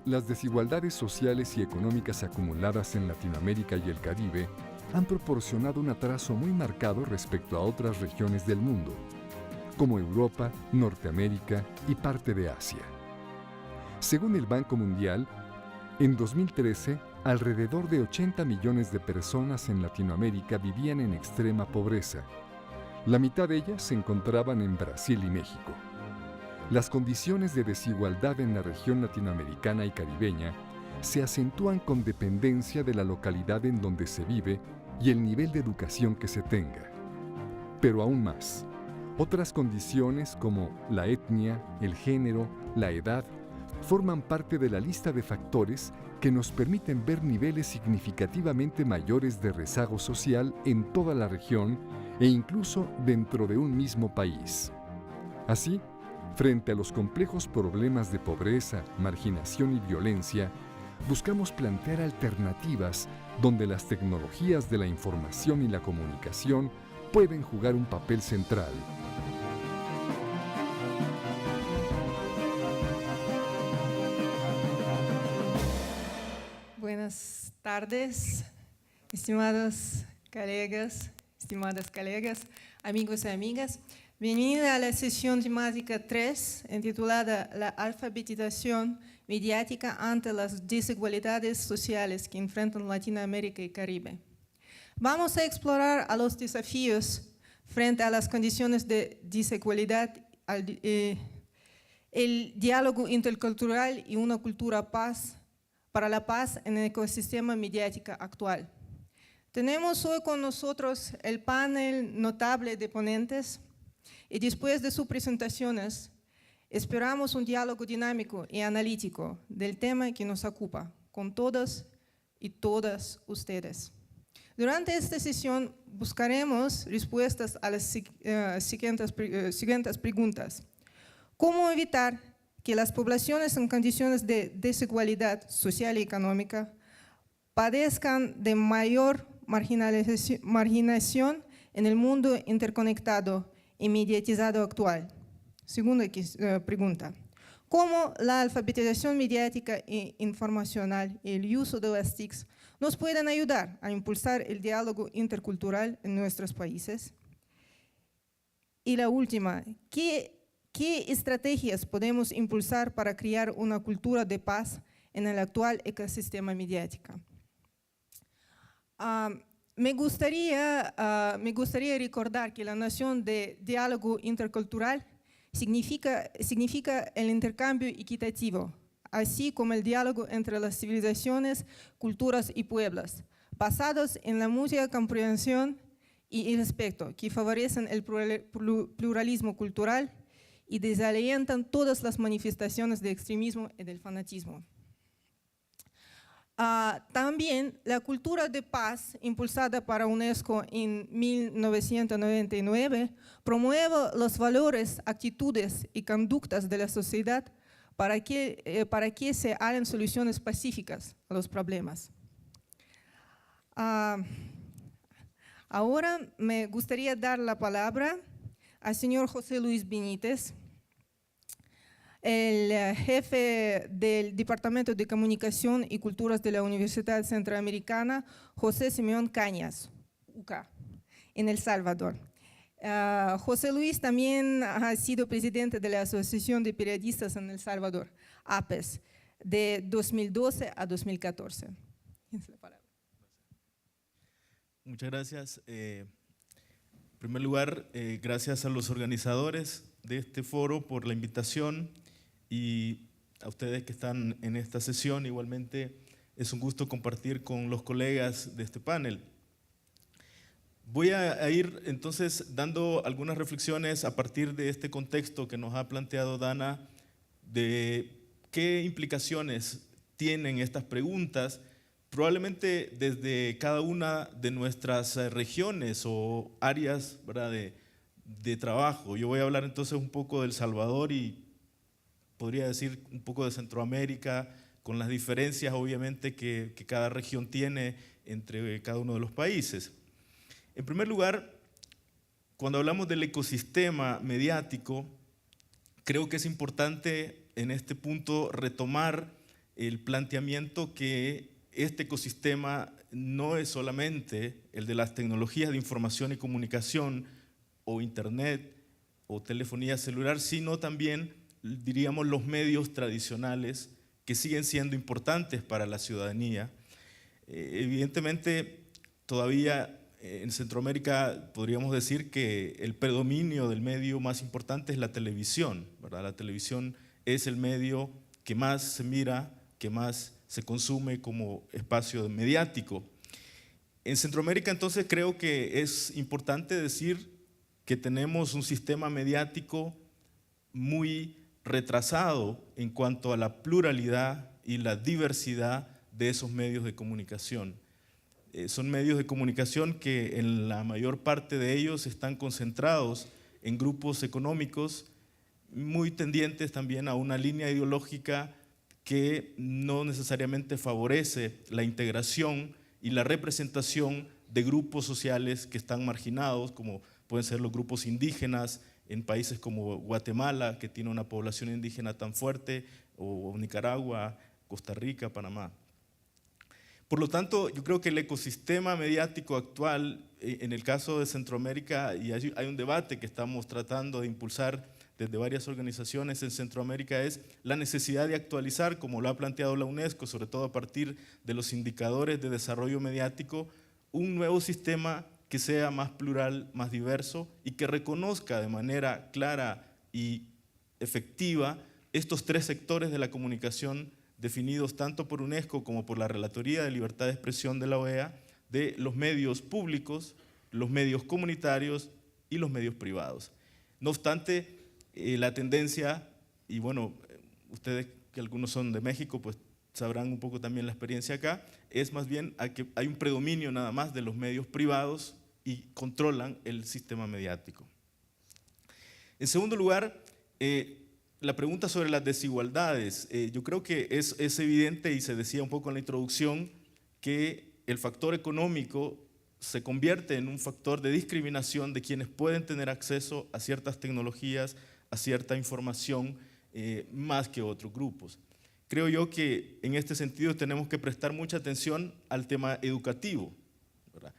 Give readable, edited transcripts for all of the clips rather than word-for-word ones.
Las desigualdades sociales y económicas acumuladas en Latinoamérica y el Caribe han proporcionado un atraso muy marcado respecto a otras regiones del mundo, como Europa, Norteamérica y parte de Asia. Según el Banco Mundial, en 2013, alrededor de 80 millones de personas en Latinoamérica vivían en extrema pobreza. La mitad de ellas se encontraban en Brasil y México. Las condiciones de desigualdad en la región latinoamericana y caribeña se acentúan con dependencia de la localidad en donde se vive y el nivel de educación que se tenga. Pero aún más, otras condiciones como la etnia, el género, la edad, forman parte de la lista de factores que nos permiten ver niveles significativamente mayores de rezago social en toda la región e incluso dentro de un mismo país. Así, frente a los complejos problemas de pobreza, marginación y violencia, buscamos plantear alternativas donde las tecnologías de la información y la comunicación pueden jugar un papel central. Buenas tardes, estimadas colegas, amigos y amigas. Bienvenida a la sesión temática 3, intitulada La alfabetización mediática ante las desigualdades sociales que enfrentan Latinoamérica y Caribe. Vamos a explorar a los desafíos frente a las condiciones de desigualdad, el diálogo intercultural y una cultura para la paz en el ecosistema mediático actual. Tenemos hoy con nosotros el panel notable de ponentes y después de sus presentaciones esperamos un diálogo dinámico y analítico del tema que nos ocupa con todas y todas ustedes. Durante esta sesión buscaremos respuestas a las siguientes preguntas. ¿Cómo evitar que las poblaciones en condiciones de desigualdad social y económica padezcan de mayor marginación en el mundo interconectado y mediatizado actual? Segunda pregunta. ¿Cómo la alfabetización mediática e informacional y el uso de las TICs nos pueden ayudar a impulsar el diálogo intercultural en nuestros países? Y la última, ¿qué estrategias podemos impulsar para crear una cultura de paz en el actual ecosistema mediático? Me gustaría recordar que la noción de diálogo intercultural significa el intercambio equitativo, así como el diálogo entre las civilizaciones, culturas y pueblos, basados en la mutua comprensión y el respeto, que favorecen el pluralismo cultural y desalientan todas las manifestaciones de extremismo y del fanatismo. También la cultura de paz, impulsada para UNESCO en 1999, promueve los valores, actitudes y conductas de la sociedad para que se hagan soluciones pacíficas a los problemas. Ahora me gustaría dar la palabra al señor José Luis Benítez, el jefe del Departamento de Comunicación y Culturas de la Universidad Centroamericana, José Simeón Cañas, UCA, en El Salvador. José Luis también ha sido presidente de la Asociación de Periodistas en El Salvador, APES, de 2012 a 2014. Muchas gracias. En primer lugar, gracias a los organizadores de este foro por la invitación y a ustedes que están en esta sesión. Igualmente es un gusto compartir con los colegas de este panel. Voy a ir entonces dando algunas reflexiones a partir de este contexto que nos ha planteado Dana, de qué implicaciones tienen estas preguntas, probablemente desde cada una de nuestras regiones o áreas, ¿verdad?, de trabajo. Yo voy a hablar entonces un poco de El Salvador y podría decir un poco de Centroamérica, con las diferencias obviamente que cada región tiene entre cada uno de los países. En primer lugar, cuando hablamos del ecosistema mediático, creo que es importante en este punto retomar el planteamiento que este ecosistema no es solamente el de las tecnologías de información y comunicación o internet o telefonía celular, sino también, diríamos, los medios tradicionales que siguen siendo importantes para la ciudadanía. Evidentemente, todavía en Centroamérica podríamos decir que el predominio del medio más importante es la televisión, ¿verdad? La televisión es el medio que más se mira, que más se consume como espacio mediático. En Centroamérica, entonces, creo que es importante decir que tenemos un sistema mediático muy retrasado en cuanto a la pluralidad y la diversidad de esos medios de comunicación. Son medios de comunicación que en la mayor parte de ellos están concentrados en grupos económicos muy tendientes también a una línea ideológica que no necesariamente favorece la integración y la representación de grupos sociales que están marginados, como pueden ser los grupos indígenas en países como Guatemala, que tiene una población indígena tan fuerte, o Nicaragua, Costa Rica, Panamá. Por lo tanto, yo creo que el ecosistema mediático actual, en el caso de Centroamérica, y hay un debate que estamos tratando de impulsar desde varias organizaciones en Centroamérica, es la necesidad de actualizar, como lo ha planteado la UNESCO, sobre todo a partir de los indicadores de desarrollo mediático, un nuevo sistema que sea más plural, más diverso y que reconozca de manera clara y efectiva estos tres sectores de la comunicación definidos tanto por UNESCO como por la Relatoría de Libertad de Expresión de la OEA, de los medios públicos, los medios comunitarios y los medios privados. No obstante, la tendencia, y bueno, ustedes que algunos son de México, pues sabrán un poco también la experiencia acá, es más bien a que hay un predominio nada más de los medios privados y controlan el sistema mediático. En segundo lugar, la pregunta sobre las desigualdades. Yo creo que es evidente, y se decía un poco en la introducción, que el factor económico se convierte en un factor de discriminación de quienes pueden tener acceso a ciertas tecnologías, a cierta información, más que otros grupos. Creo yo que en este sentido tenemos que prestar mucha atención al tema educativo, ¿verdad?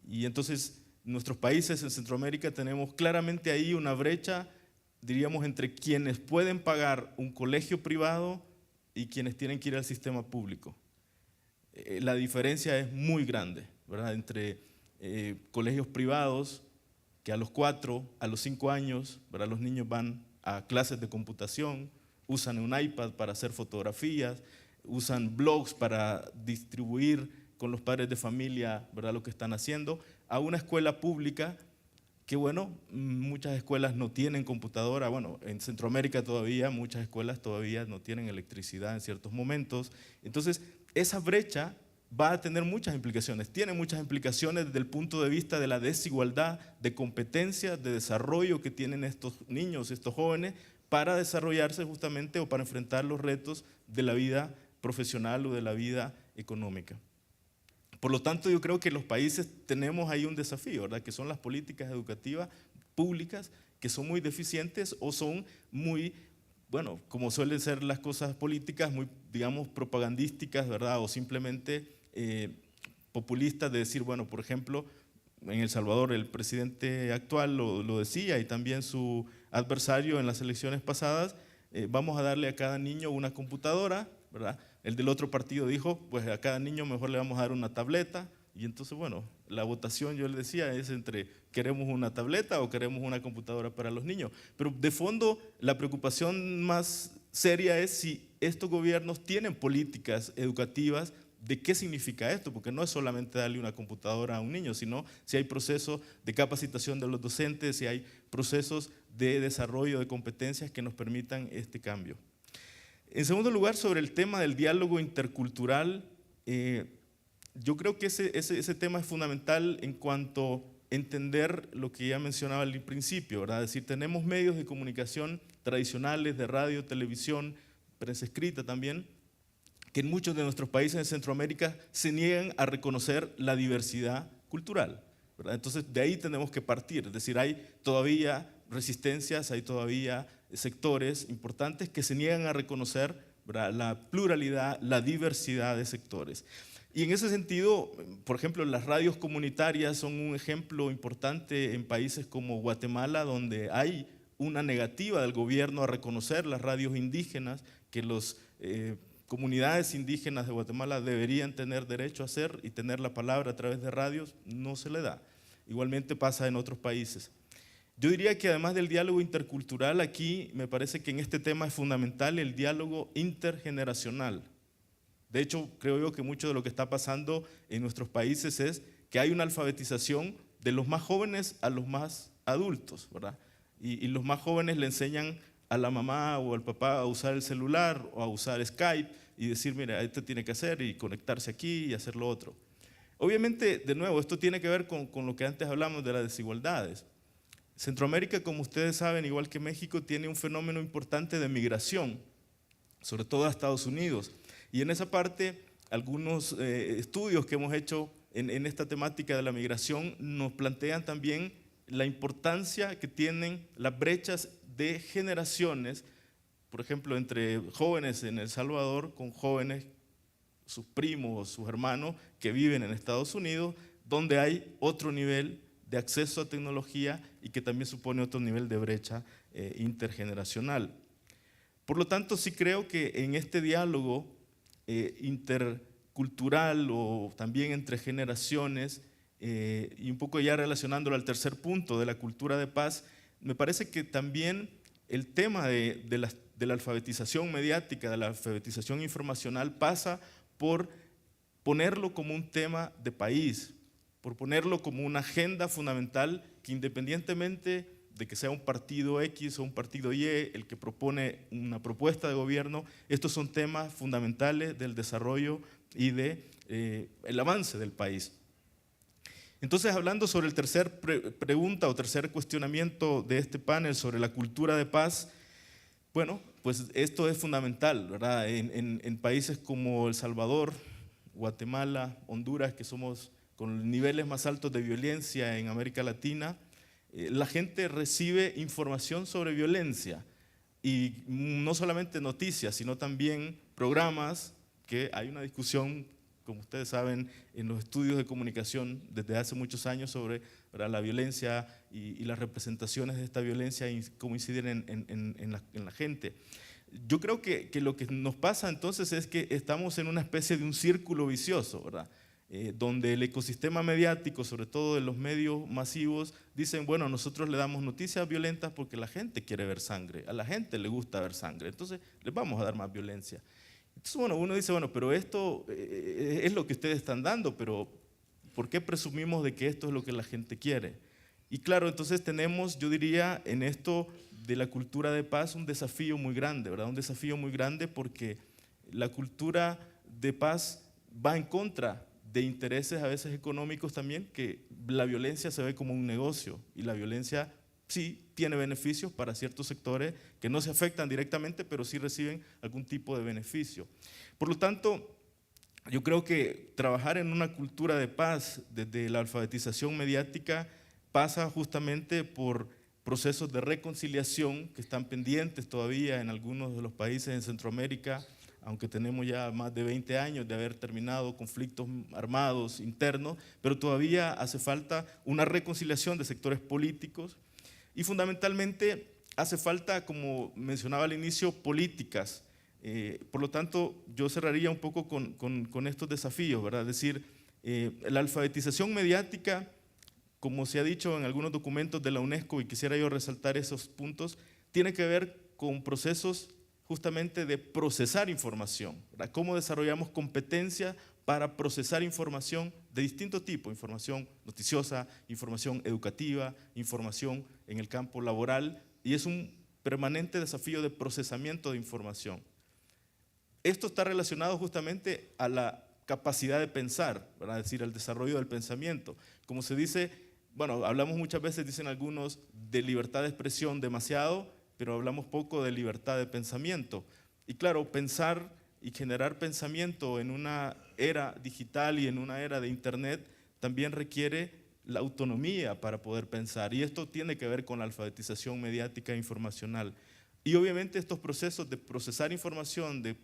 Y entonces, nuestros países en Centroamérica tenemos claramente ahí una brecha, diríamos, entre quienes pueden pagar un colegio privado y quienes tienen que ir al sistema público. La diferencia es muy grande, ¿verdad? Entre colegios privados que a los 4, a los 5 años, ¿verdad? Los niños van a clases de computación, usan un iPad para hacer fotografías, usan blogs para distribuir con los padres de familia, ¿verdad?, lo que están haciendo, a una escuela pública que, bueno, muchas escuelas no tienen computadora. Bueno, en Centroamérica todavía, muchas escuelas todavía no tienen electricidad en ciertos momentos. Entonces, esa brecha va a tener muchas implicaciones, tiene muchas implicaciones desde el punto de vista de la desigualdad de competencias, de desarrollo que tienen estos niños, estos jóvenes, para desarrollarse justamente o para enfrentar los retos de la vida profesional o de la vida económica. Por lo tanto, yo creo que los países tenemos ahí un desafío, ¿verdad?, que son las políticas educativas públicas que son muy deficientes o son muy, bueno, como suelen ser las cosas políticas, muy, digamos, propagandísticas, ¿verdad?, o simplemente populistas, de decir, bueno, por ejemplo, en El Salvador el presidente actual lo decía, y también su adversario en las elecciones pasadas, vamos a darle a cada niño una computadora, ¿verdad? El del otro partido dijo, pues a cada niño mejor le vamos a dar una tableta, y entonces, bueno, la votación, yo le decía, es entre queremos una tableta o queremos una computadora para los niños. Pero de fondo, la preocupación más seria es si estos gobiernos tienen políticas educativas. ¿De qué significa esto? Porque no es solamente darle una computadora a un niño, sino si hay procesos de capacitación de los docentes, si hay procesos de desarrollo de competencias que nos permitan este cambio. En segundo lugar, sobre el tema del diálogo intercultural, yo creo que ese tema es fundamental en cuanto a entender lo que ya mencionaba al principio, ¿verdad? Es decir, tenemos medios de comunicación tradicionales, de radio, televisión, prensa escrita también, que en muchos de nuestros países en Centroamérica se niegan a reconocer la diversidad cultural, ¿verdad? Entonces, de ahí tenemos que partir, es decir, hay todavía resistencias, hay todavía sectores importantes que se niegan a reconocer ¿verdad?, la pluralidad, la diversidad de sectores. Y en ese sentido, por ejemplo, las radios comunitarias son un ejemplo importante en países como Guatemala, donde hay una negativa del gobierno a reconocer las radios indígenas, que las comunidades indígenas de Guatemala deberían tener derecho a hacer y tener la palabra a través de radios, no se le da. Igualmente pasa en otros países. Yo diría que además del diálogo intercultural, aquí me parece que en este tema es fundamental el diálogo intergeneracional. De hecho, creo yo que mucho de lo que está pasando en nuestros países es que hay una alfabetización de los más jóvenes a los más adultos, ¿verdad? Y los más jóvenes le enseñan a la mamá o al papá a usar el celular o a usar Skype y decir, mira, esto tiene que hacer y conectarse aquí y hacer lo otro. Obviamente, de nuevo, esto tiene que ver con lo que antes hablamos de las desigualdades. Centroamérica, como ustedes saben, igual que México, tiene un fenómeno importante de migración, sobre todo a Estados Unidos. Y en esa parte, algunos estudios que hemos hecho en esta temática de la migración nos plantean también la importancia que tienen las brechas de generaciones, por ejemplo, entre jóvenes en El Salvador con jóvenes, sus primos o sus hermanos que viven en Estados Unidos, donde hay otro nivel de acceso a tecnología y que también supone otro nivel de brecha intergeneracional. Por lo tanto, sí creo que en este diálogo intercultural o también entre generaciones, y un poco ya relacionándolo al tercer punto de la cultura de paz, me parece que también el tema de la alfabetización mediática, de la alfabetización informacional, pasa por ponerlo como un tema de país, por ponerlo como una agenda fundamental que, independientemente de que sea un partido X o un partido Y el que propone una propuesta de gobierno, estos son temas fundamentales del desarrollo y del avance del país. Entonces, hablando sobre el tercer pregunta o tercer cuestionamiento de este panel sobre la cultura de paz, bueno, pues esto es fundamental, ¿verdad? En países como El Salvador, Guatemala, Honduras, que somos con niveles más altos de violencia en América Latina, la gente recibe información sobre violencia y no solamente noticias, sino también programas, que hay una discusión, como ustedes saben, en los estudios de comunicación desde hace muchos años sobre, ¿verdad?, la violencia y las representaciones de esta violencia y cómo inciden en la gente. Yo creo que lo que nos pasa entonces es que estamos en una especie de un círculo vicioso, ¿verdad? Donde el ecosistema mediático, sobre todo de los medios masivos, dicen, bueno, nosotros le damos noticias violentas porque la gente quiere ver sangre, a la gente le gusta ver sangre, entonces les vamos a dar más violencia. Entonces, bueno, uno dice, bueno, pero esto es lo que ustedes están dando, pero ¿por qué presumimos de que esto es lo que la gente quiere? Y claro, entonces tenemos, yo diría, en esto de la cultura de paz un desafío muy grande, ¿verdad? Un desafío muy grande porque la cultura de paz va en contra de intereses a veces económicos también, que la violencia se ve como un negocio y la violencia sí tiene beneficios para ciertos sectores que no se afectan directamente, pero sí reciben algún tipo de beneficio. Por lo tanto, yo creo que trabajar en una cultura de paz desde la alfabetización mediática pasa justamente por procesos de reconciliación que están pendientes todavía en algunos de los países en Centroamérica, aunque tenemos ya más de 20 años de haber terminado conflictos armados internos, pero todavía hace falta una reconciliación de sectores políticos y fundamentalmente hace falta, como mencionaba al inicio, políticas. Por lo tanto, yo cerraría un poco con estos desafíos, ¿verdad? Es decir, la alfabetización mediática, como se ha dicho en algunos documentos de la UNESCO, y quisiera yo resaltar esos puntos, tiene que ver con procesos justamente de procesar información, ¿verdad? Cómo desarrollamos competencias para procesar información de distinto tipo, información noticiosa, información educativa, información en el campo laboral, y es un permanente desafío de procesamiento de información. Esto está relacionado justamente a la capacidad de pensar, ¿verdad? Es decir, al desarrollo del pensamiento. Como se dice, bueno, hablamos muchas veces, dicen algunos, de libertad de expresión demasiado, pero hablamos poco de libertad de pensamiento. Y claro, pensar y generar pensamiento en una era digital y en una era de internet también requiere la autonomía para poder pensar, y esto tiene que ver con la alfabetización mediática e informacional. Y obviamente estos procesos de procesar información, de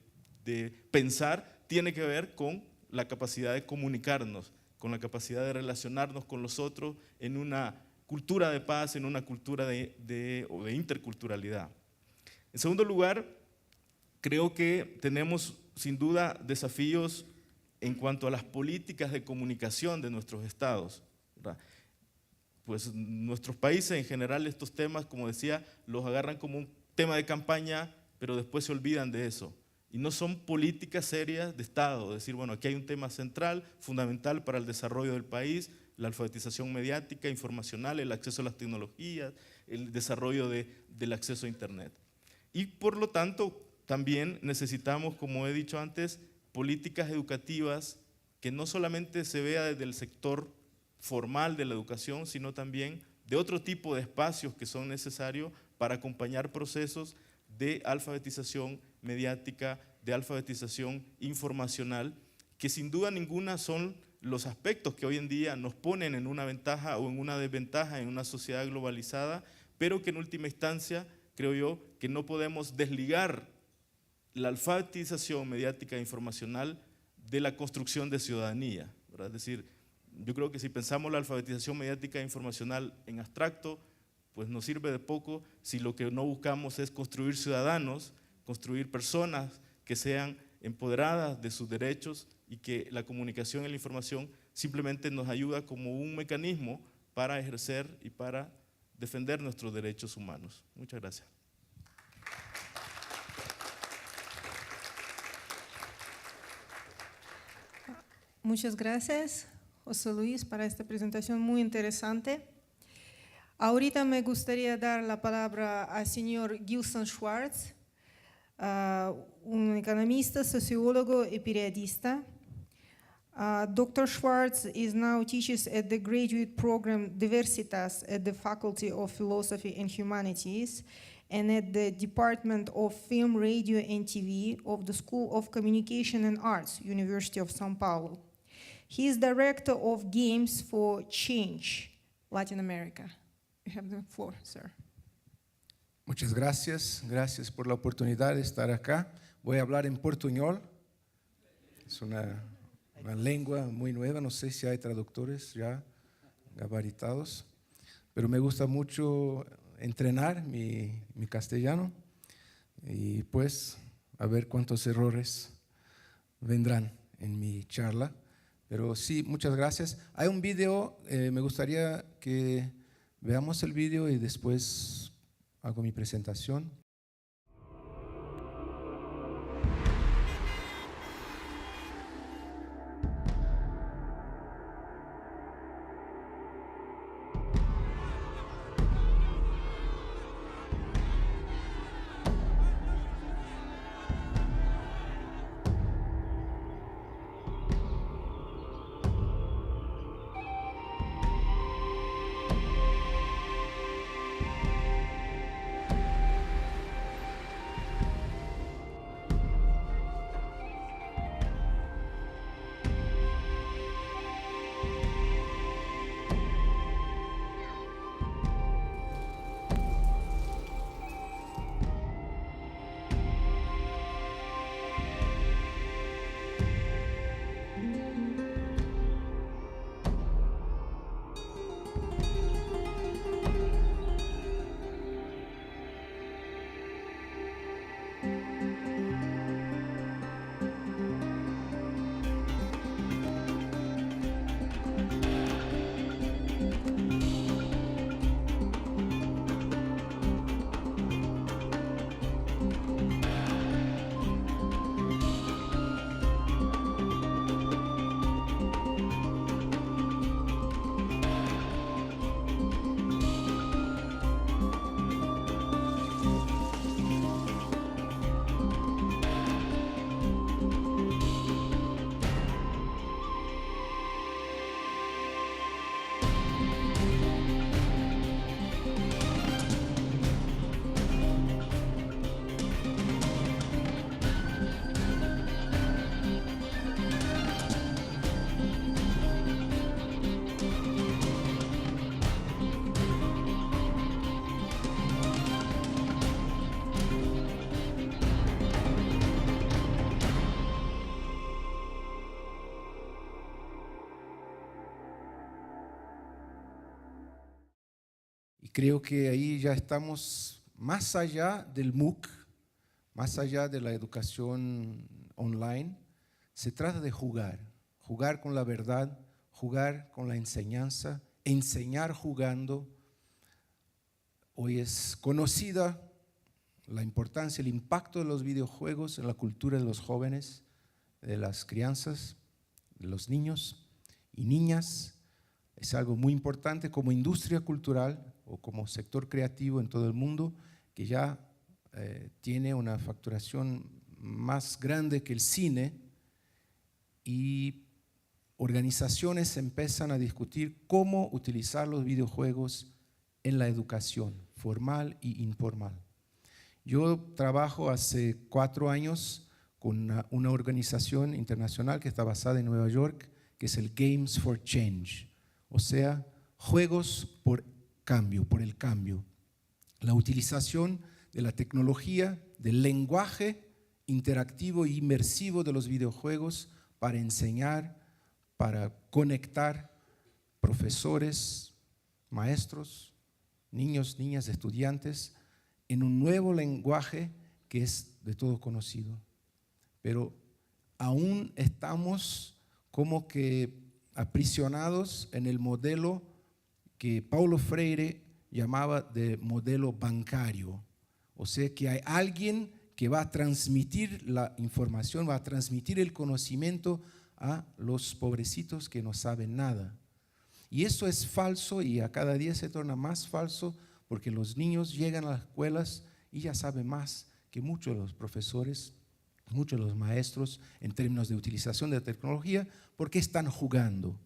de pensar tiene que ver con la capacidad de comunicarnos, con la capacidad de relacionarnos con los otros en una cultura de paz, en una cultura de interculturalidad. En segundo lugar, creo que tenemos sin duda desafíos en cuanto a las políticas de comunicación de nuestros estados, ¿verdad? Pues nuestros países en general estos temas, como decía, los agarran como un tema de campaña, pero después se olvidan de eso. Y no son políticas serias de Estado, decir, bueno, aquí hay un tema central, fundamental para el desarrollo del país, la alfabetización mediática, informacional, el acceso a las tecnologías, el desarrollo del acceso a Internet. Y por lo tanto, también necesitamos, como he dicho antes, políticas educativas que no solamente se vea desde el sector formal de la educación, sino también de otro tipo de espacios que son necesarios para acompañar procesos de alfabetización mediática, de alfabetización informacional, que sin duda ninguna son los aspectos que hoy en día nos ponen en una ventaja o en una desventaja en una sociedad globalizada, pero que en última instancia creo yo que no podemos desligar la alfabetización mediática e informacional de la construcción de ciudadanía, ¿verdad? Es decir, yo creo que si pensamos la alfabetización mediática e informacional en abstracto, pues nos sirve de poco si lo que no buscamos es construir ciudadanos, construir personas que sean empoderadas de sus derechos y que la comunicación y la información simplemente nos ayuda como un mecanismo para ejercer y para defender nuestros derechos humanos. Muchas gracias. Muchas gracias, José Luis, para esta presentación muy interesante. Ahorita me gustaría dar la palabra al señor Gilson Schwartz, un economista, sociólogo y periodista. Dr. Schwartz now teaches at the graduate program Diversitas at the Faculty of Philosophy and Humanities and at the Department of Film, Radio and TV of the School of Communication and Arts, University of São Paulo. He is director of Games for Change, Latin America. You have the floor, sir. Muchas gracias por la oportunidad de estar acá. Voy a hablar en portuñol. Es una lengua muy nueva, no sé si hay traductores ya gabaritados, pero me gusta mucho entrenar mi castellano y pues a ver cuántos errores vendrán en mi charla. Pero sí, muchas gracias. Hay un video, me gustaría que veamos el video y después hago mi presentación. creo que ahí ya estamos más allá del MOOC, más allá de la educación online. Se trata de jugar con la verdad, jugar con la enseñanza, enseñar jugando. Hoy es conocida la importancia, el impacto de los videojuegos en la cultura de los jóvenes, de las crianzas, de los niños y niñas. Es algo muy importante como industria cultural o como sector creativo en todo el mundo, que ya tiene una facturación más grande que el cine, y organizaciones empiezan a discutir cómo utilizar los videojuegos en la educación formal y informal. Yo trabajo hace 4 años con una organización internacional que está basada en Nueva York, que es el Games for Change, o sea, juegos por cambio, por el cambio. La utilización de la tecnología, del lenguaje interactivo e inmersivo de los videojuegos para enseñar, para conectar profesores, maestros, niños, niñas, estudiantes, en un nuevo lenguaje que es de todo conocido. Pero aún estamos como que aprisionados en el modelo que Paulo Freire llamaba de modelo bancario. O sea que hay alguien que va a transmitir la información, va a transmitir el conocimiento a los pobrecitos que no saben nada. Y eso es falso, y a cada día se torna más falso, porque los niños llegan a las escuelas y ya saben más que muchos de los profesores, muchos de los maestros en términos de utilización de la tecnología, porque están jugando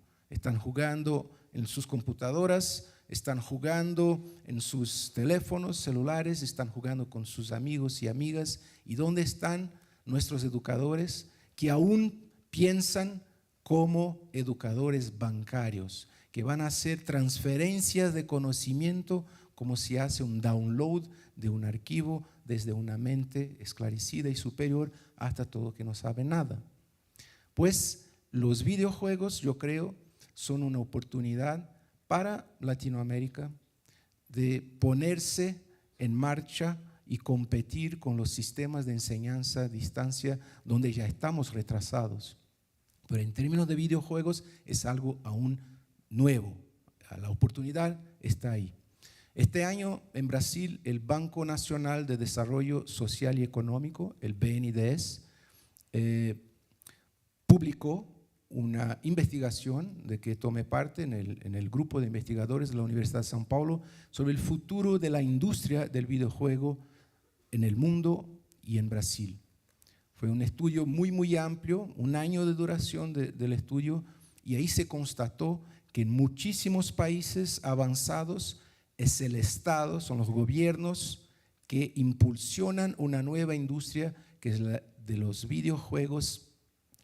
en sus computadoras, están jugando en sus teléfonos celulares, están jugando con sus amigos y amigas. ¿Y dónde están nuestros educadores que aún piensan como educadores bancarios, que van a hacer transferencias de conocimiento como si hace un download de un archivo desde una mente esclarecida y superior hasta todo que no sabe nada? Pues los videojuegos, yo creo, son una oportunidad para Latinoamérica de ponerse en marcha y competir con los sistemas de enseñanza a distancia donde ya estamos retrasados. Pero en términos de videojuegos es algo aún nuevo. La oportunidad está ahí. Este año en Brasil el Banco Nacional de Desarrollo Social y Económico, el BNDES, publicó una investigación de que tomé parte en el grupo de investigadores de la Universidad de São Paulo sobre el futuro de la industria del videojuego en el mundo y en Brasil. Fue un estudio muy amplio, 1 año de duración del estudio, y ahí se constató que en muchísimos países avanzados es el Estado, son los gobiernos que impulsionan una nueva industria que es la de los videojuegos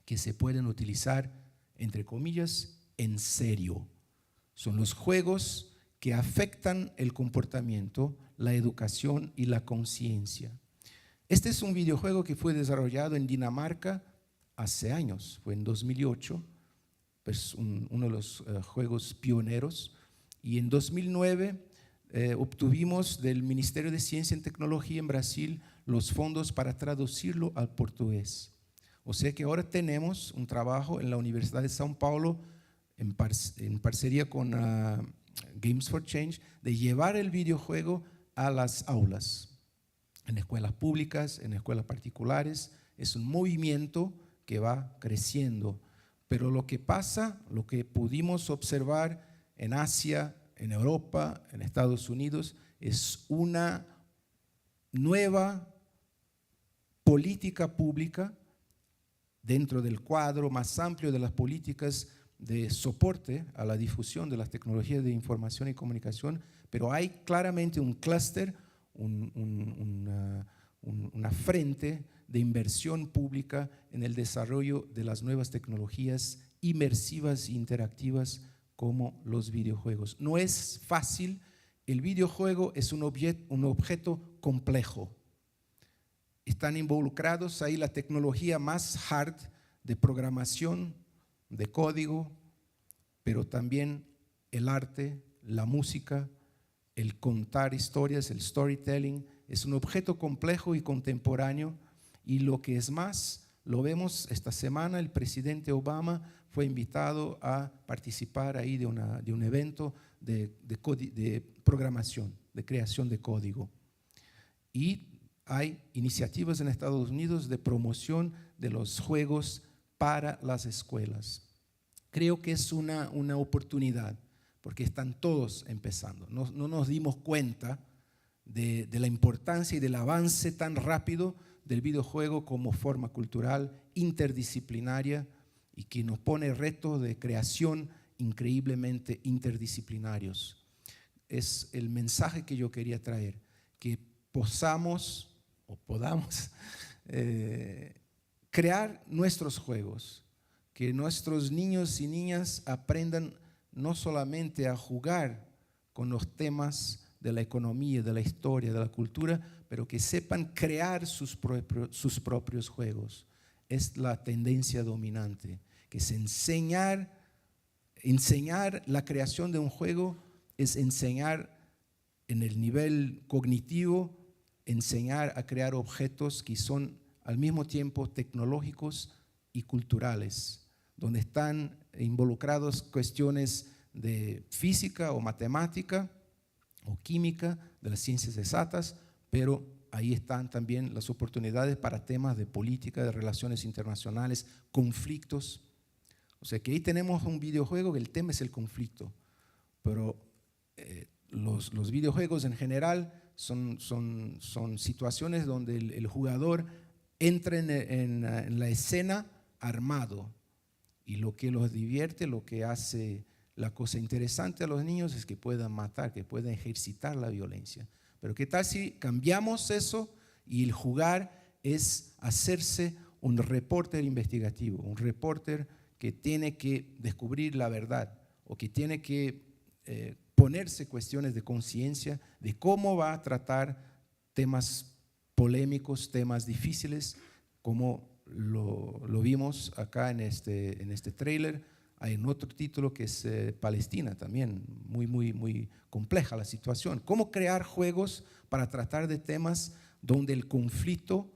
que se pueden utilizar, entre comillas, en serio. Son los juegos que afectan el comportamiento, la educación y la conciencia. Este es un videojuego que fue desarrollado en Dinamarca hace años, fue en 2008, pues uno de los juegos pioneros, y en 2009 obtuvimos del Ministerio de Ciencia y Tecnología en Brasil los fondos para traducirlo al portugués. O sea que ahora tenemos un trabajo en la Universidad de São Paulo en parcería con Games for Change de llevar el videojuego a las aulas, en escuelas públicas, en escuelas particulares. Es un movimiento que va creciendo, pero lo que pasa, lo que pudimos observar en Asia, en Europa, en Estados Unidos, es una nueva política pública dentro del cuadro más amplio de las políticas de soporte a la difusión de las tecnologías de información y comunicación, pero hay claramente un clúster, una frente de inversión pública en el desarrollo de las nuevas tecnologías inmersivas e interactivas como los videojuegos. No es fácil, el videojuego es un objeto complejo. Están involucrados ahí la tecnología más hard de programación, de código, pero también el arte, la música, el contar historias, el storytelling, es un objeto complejo y contemporáneo, y lo que es más, lo vemos esta semana, el presidente Obama fue invitado a participar ahí de un evento de programación, de creación de código. Y hay iniciativas en Estados Unidos de promoción de los juegos para las escuelas. Creo que es una oportunidad, porque están todos empezando. No nos dimos cuenta de la importancia y del avance tan rápido del videojuego como forma cultural interdisciplinaria y que nos pone retos de creación increíblemente interdisciplinarios. Es el mensaje que yo quería traer, que podamos crear nuestros juegos, que nuestros niños y niñas aprendan no solamente a jugar con los temas de la economía, de la historia, de la cultura, pero que sepan crear sus propios juegos. Es la tendencia dominante, que es enseñar la creación de un juego, es enseñar en el nivel cognitivo, enseñar a crear objetos que son al mismo tiempo tecnológicos y culturales, donde están involucrados cuestiones de física o matemática o química, de las ciencias exactas, pero ahí están también las oportunidades para temas de política, de relaciones internacionales, conflictos. O sea que ahí tenemos un videojuego que el tema es el conflicto, pero los videojuegos en general son situaciones donde el jugador entra en la escena armado, y lo que los divierte, lo que hace la cosa interesante a los niños es que puedan matar, que puedan ejercitar la violencia. Pero ¿qué tal si cambiamos eso y el jugar es hacerse un reporter investigativo, un reporter que tiene que descubrir la verdad o que tiene que ponerse cuestiones de conciencia de cómo va a tratar temas polémicos, temas difíciles, como lo vimos acá en este tráiler? Hay otro título que es Palestina también, muy compleja la situación. ¿Cómo crear juegos para tratar de temas donde el conflicto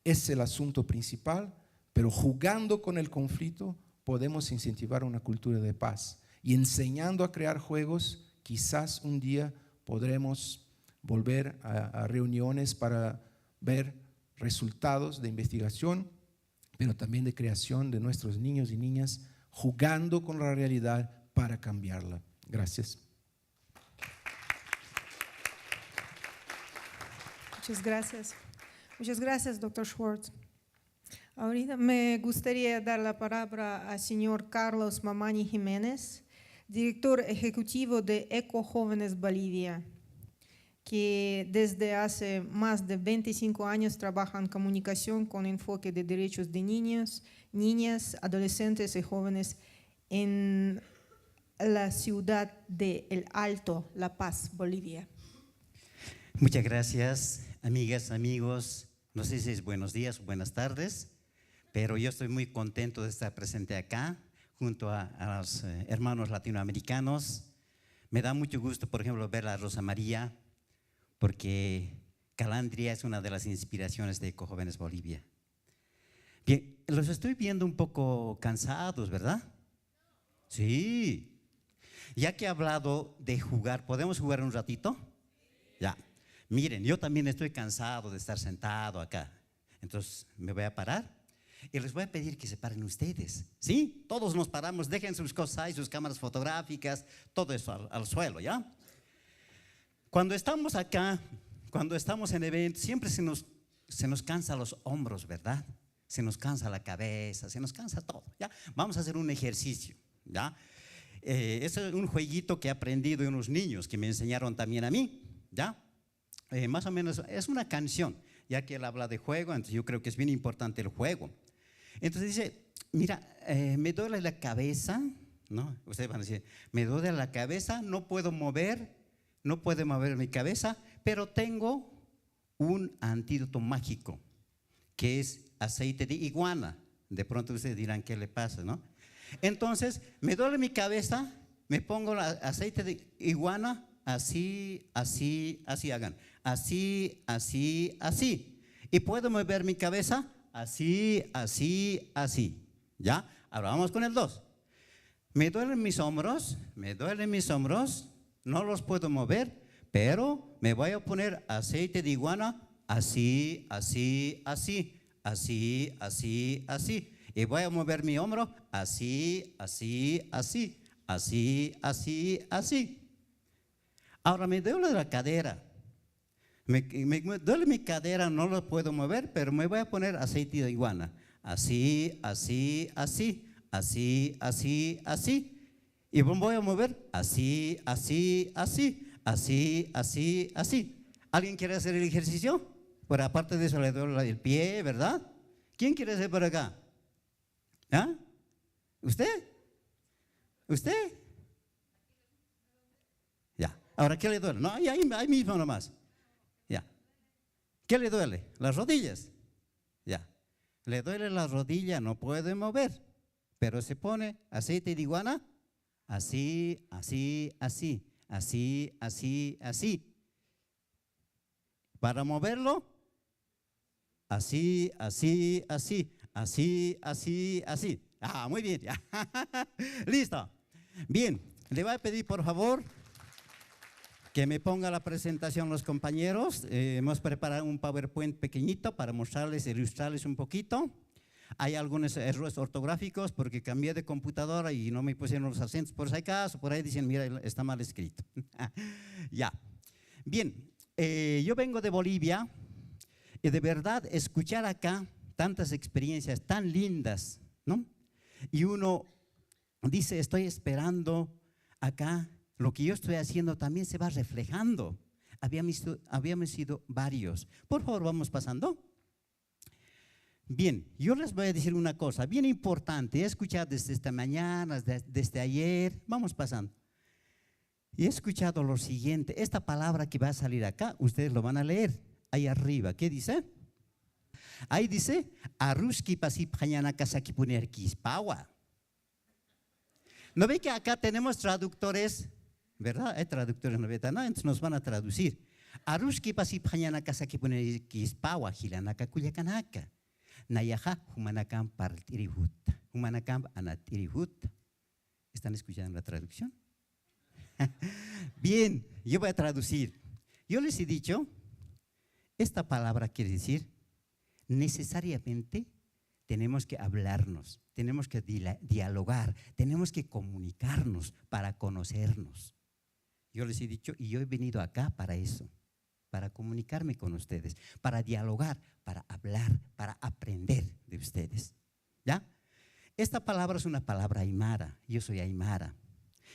es el asunto principal, pero jugando con el conflicto podemos incentivar una cultura de paz? Y enseñando a crear juegos, quizás un día podremos volver a reuniones para ver resultados de investigación, pero también de creación de nuestros niños y niñas, jugando con la realidad para cambiarla. Gracias. Muchas gracias. Muchas gracias, Dr. Schwartz. Ahorita me gustaría dar la palabra al señor Carlos Mamani Jiménez, director ejecutivo de Eco Jóvenes Bolivia, que desde hace más de 25 años trabaja en comunicación con enfoque de derechos de niños, niñas, adolescentes y jóvenes en la ciudad de El Alto, La Paz, Bolivia. Muchas gracias, amigas, amigos. No sé si es buenos días o buenas tardes, pero yo estoy muy contento de estar presente acá junto a los hermanos latinoamericanos. Me da mucho gusto, por ejemplo, ver a Rosa María, porque Calandria es una de las inspiraciones de Eco Jóvenes Bolivia. Bien, los estoy viendo un poco cansados, ¿verdad? Sí. Ya que he hablado de jugar, ¿podemos jugar un ratito? Ya. Miren, yo también estoy cansado de estar sentado acá. Entonces me voy a parar y les voy a pedir que se paren ustedes. ¿Sí? Todos nos paramos, dejen sus cosas ahí, sus cámaras fotográficas, todo eso al suelo, ¿ya? Cuando estamos acá, cuando estamos en eventos, siempre se nos cansa los hombros, ¿verdad? Se nos cansa la cabeza, se nos cansa todo, ¿ya? Vamos a hacer un ejercicio, ¿ya? Este es un jueguito que he aprendido de unos niños que me enseñaron también a mí, ¿ya? Más o menos es una canción, ya que él habla de juego, entonces yo creo que es bien importante el juego. Entonces dice, mira, me duele la cabeza, ¿no? Ustedes van a decir, me duele la cabeza, no puedo mover mi cabeza, pero tengo un antídoto mágico, que es aceite de iguana. De pronto ustedes dirán, ¿qué le pasa, no? Entonces, me duele mi cabeza, me pongo el aceite de iguana, así, así, así hagan. Así, así, así. Y puedo mover mi cabeza así, así, así. ¿Ya? Ahora vamos con el 2. Me duelen mis hombros, no los puedo mover, pero me voy a poner aceite de iguana así, así, así, así, así, así. Y voy a mover mi hombro así, así, así, así, así, así. Ahora me duele la cadera. Me duele mi cadera, no lo puedo mover, pero me voy a poner aceite de iguana. Así, así, así, así, así, así. Y voy a mover así, así, así, así, así, así. ¿Alguien quiere hacer el ejercicio? Por aparte de eso le duele el pie, ¿verdad? ¿Quién quiere hacer por acá? ¿Ah? ¿Usted? ¿Usted? Ya. Ahora, ¿qué le duele? No, ahí mismo nomás. Ya. ¿Qué le duele? Las rodillas. Ya. Le duele la rodilla, no puede mover, pero se pone aceite de iguana así, así, así, así, así, así. Para moverlo, así, así, así, así, así, así. Ah, muy bien. Listo. Bien, le voy a pedir por favor que me ponga la presentación los compañeros. Hemos preparado un PowerPoint pequeñito para mostrarles, ilustrarles un poquito. Hay algunos errores ortográficos porque cambié de computadora y no me pusieron los acentos por si acaso. Por ahí dicen, mira, está mal escrito. Ya. Bien, yo vengo de Bolivia y de verdad escuchar acá tantas experiencias tan lindas, ¿no? Y uno dice, estoy esperando acá. Lo que yo estoy haciendo también se va reflejando. Habíamos sido varios. Por favor, vamos pasando. Bien, yo les voy a decir una cosa bien importante. He escuchado desde esta mañana, desde ayer. Vamos pasando. Y he escuchado lo siguiente. Esta palabra que va a salir acá, ustedes lo van a leer. Ahí arriba, ¿qué dice? Ahí dice, Aruski pasip hañana kasaki puner kispawa. ¿No ve que acá tenemos traductores? ¿Verdad? Hay traductores no vetan, entonces nos van a traducir. Aruski pasip hañana kasaki puner kispawa hilanaka kuyakanaka. Nayaha humanakam partirihut. Humanakam anatirihut. ¿Están escuchando la traducción? Bien, yo voy a traducir. Yo les he dicho, esta palabra quiere decir, necesariamente tenemos que hablarnos, tenemos que dialogar, tenemos que comunicarnos para conocernos. Yo les he dicho, y yo he venido acá para eso, para comunicarme con ustedes, para dialogar, para hablar, para aprender de ustedes. ¿Ya? Esta palabra es una palabra aymara, yo soy aymara.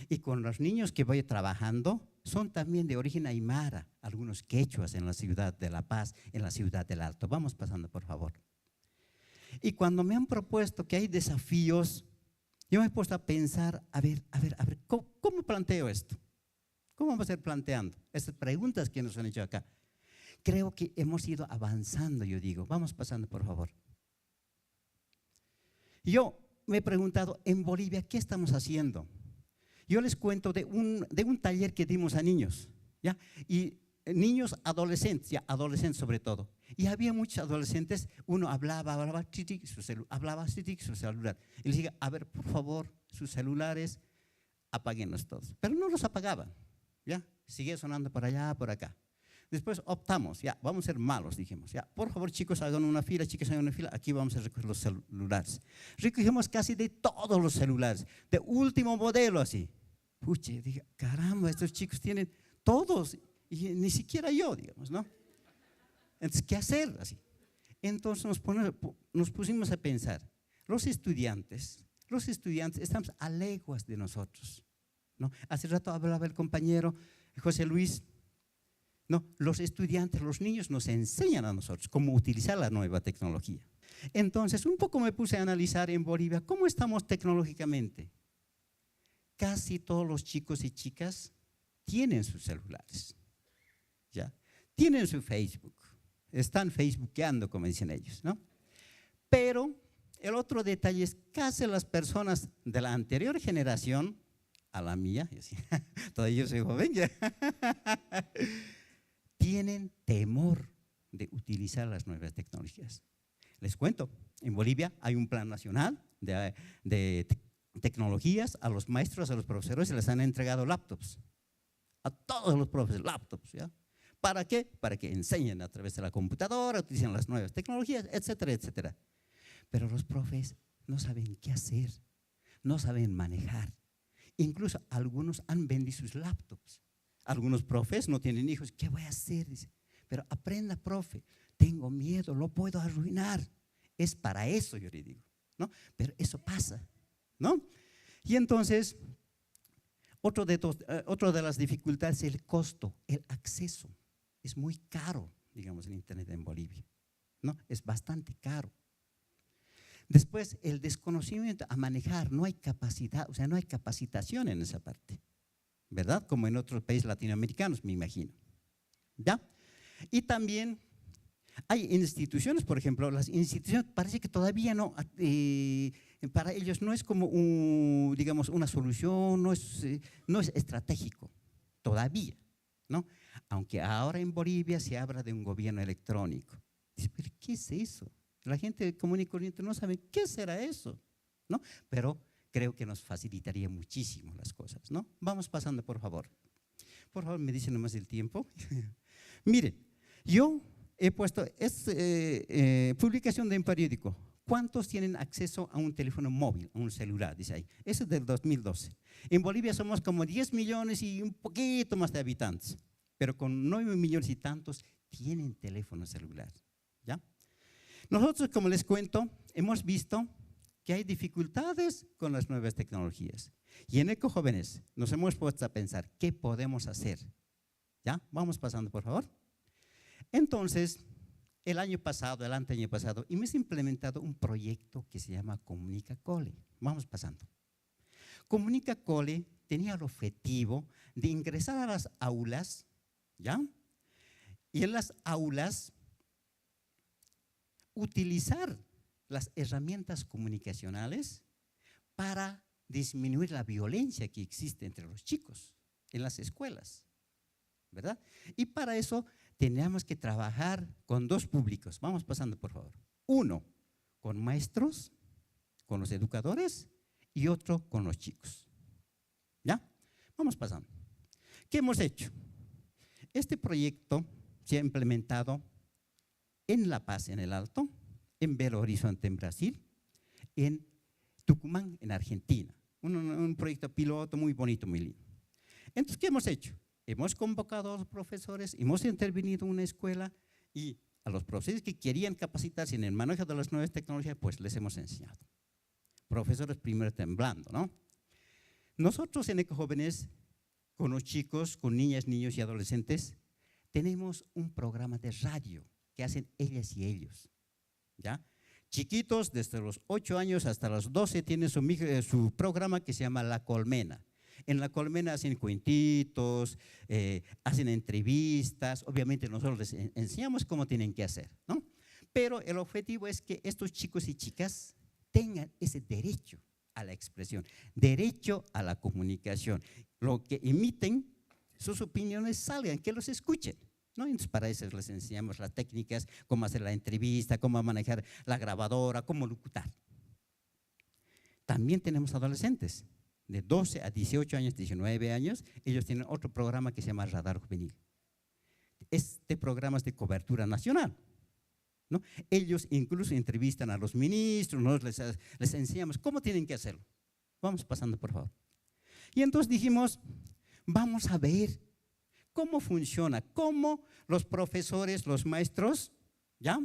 Y con los niños que voy trabajando, son también de origen aymara, algunos quechuas en la ciudad de La Paz, en la ciudad del Alto. Vamos pasando, por favor. Y cuando me han propuesto que hay desafíos, yo me he puesto a pensar, a ver, ¿cómo planteo esto? ¿Cómo vamos a ir planteando estas preguntas que nos han hecho acá? Creo que hemos ido avanzando, yo digo. Vamos pasando, por favor. Yo me he preguntado, en Bolivia, ¿qué estamos haciendo? Yo les cuento de un taller que dimos a niños, ¿ya? Y niños, adolescentes, ya, adolescentes sobre todo. Y había muchos adolescentes, uno hablaba, su celular. Y les dije, a ver, por favor, sus celulares, apáguenlos todos. Pero no los apagaban, ¿ya? Sigue sonando por allá, por acá. Después optamos, ya, vamos a ser malos, dijimos, ya, por favor, chicos, hagan una fila, chicas, hagan una fila, aquí vamos a recoger los celulares. Recogimos casi de todos los celulares, de último modelo así. Puche, dije, caramba, estos chicos tienen todos, y ni siquiera yo, digamos, ¿no? Entonces, ¿qué hacer así? Entonces nos pusimos a pensar, los estudiantes estamos a leguas de nosotros, ¿no? Hace rato hablaba el compañero José Luis. No, los estudiantes, los niños nos enseñan a nosotros cómo utilizar la nueva tecnología. Entonces, un poco me puse a analizar en Bolivia cómo estamos tecnológicamente. Casi todos los chicos y chicas tienen sus celulares, ¿ya? Tienen su Facebook, están facebookeando, como dicen ellos, ¿no? Pero el otro detalle es casi las personas de la anterior generación a la mía, y así, todavía yo soy joven ya, tienen temor de utilizar las nuevas tecnologías. Les cuento, en Bolivia hay un plan nacional de tecnologías. A los maestros, a los profesores se les han entregado laptops, a todos los profesores, laptops, ¿ya? ¿Para qué? Para que enseñen a través de la computadora, utilicen las nuevas tecnologías, etcétera, etcétera. Pero los profes no saben qué hacer, no saben manejar. Incluso algunos han vendido sus laptops. Algunos profes no tienen hijos, ¿qué voy a hacer? Dice, pero aprenda, profe, tengo miedo, lo puedo arruinar. Es para eso, yo le digo, ¿no? Pero eso pasa, ¿no? Y entonces, otra de las dificultades es el costo, el acceso. Es muy caro, digamos, el internet en Bolivia, ¿no? Es bastante caro. Después, el desconocimiento a manejar, no hay capacidad, o sea, no hay capacitación en esa parte, ¿verdad? Como en otros países latinoamericanos, me imagino, ¿ya? Y también hay instituciones, por ejemplo, las instituciones parece que todavía no, para ellos no es como, digamos, una solución, no es estratégico, todavía, ¿no? Aunque ahora en Bolivia se habla de un gobierno electrónico. Dice, pero ¿qué es eso? La gente común y corriente no sabe qué será eso, ¿no? Pero creo que nos facilitaría muchísimo las cosas, ¿no? Vamos pasando, por favor. Por favor, me dicen nomás el tiempo. Miren, yo he puesto, publicación de un periódico. ¿Cuántos tienen acceso a un teléfono móvil, a un celular? Dice ahí. Eso es del 2012. En Bolivia somos como 10 millones y un poquito más de habitantes, pero con 9 millones y tantos tienen teléfono celular, ¿ya? Nosotros, como les cuento, hemos visto que hay dificultades con las nuevas tecnologías. Y en Ecojóvenes nos hemos puesto a pensar, ¿qué podemos hacer? ¿Ya? Vamos pasando, por favor. Entonces, el anteaño pasado, hemos implementado un proyecto que se llama Comunica Cole. Vamos pasando. Comunica Cole tenía el objetivo de ingresar a las aulas, ¿ya? Y en las aulas utilizar las herramientas comunicacionales para disminuir la violencia que existe entre los chicos en las escuelas, ¿verdad? Y para eso teníamos que trabajar con dos públicos. Vamos pasando, por favor. Uno, con maestros, con los educadores, y otro con los chicos. ¿Ya? Vamos pasando. ¿Qué hemos hecho? Este proyecto se ha implementado en La Paz, en el Alto, en Belo Horizonte, en Brasil, en Tucumán, en Argentina. Un proyecto piloto muy bonito, muy lindo. Entonces, ¿qué hemos hecho? Hemos convocado a los profesores, hemos intervenido en una escuela y a los profesores que querían capacitarse en el manejo de las nuevas tecnologías, pues les hemos enseñado. Profesores primero temblando, ¿no? Nosotros en Ecojóvenes, con los chicos, con niñas, niños y adolescentes, tenemos un programa de radio que hacen ellas y ellos, ¿ya? Chiquitos, desde los 8 años hasta los 12, tienen su programa que se llama La Colmena. En La Colmena hacen cuentitos, hacen entrevistas, obviamente nosotros les enseñamos cómo tienen que hacer, ¿no? Pero el objetivo es que estos chicos y chicas tengan ese derecho a la expresión, derecho a la comunicación. Lo que emiten, sus opiniones salgan, que los escuchen, ¿no? Entonces para eso les enseñamos las técnicas, cómo hacer la entrevista, cómo manejar la grabadora, cómo locutar. También tenemos adolescentes de 12 a 18 años, 19 años, ellos tienen otro programa que se llama Radar Juvenil. Este programa es de cobertura nacional, ¿no? Ellos incluso entrevistan a los ministros, nosotros les enseñamos cómo tienen que hacerlo. Vamos pasando, por favor. Y entonces dijimos, vamos a ver cómo funciona, cómo los profesores, los maestros, ¿ya?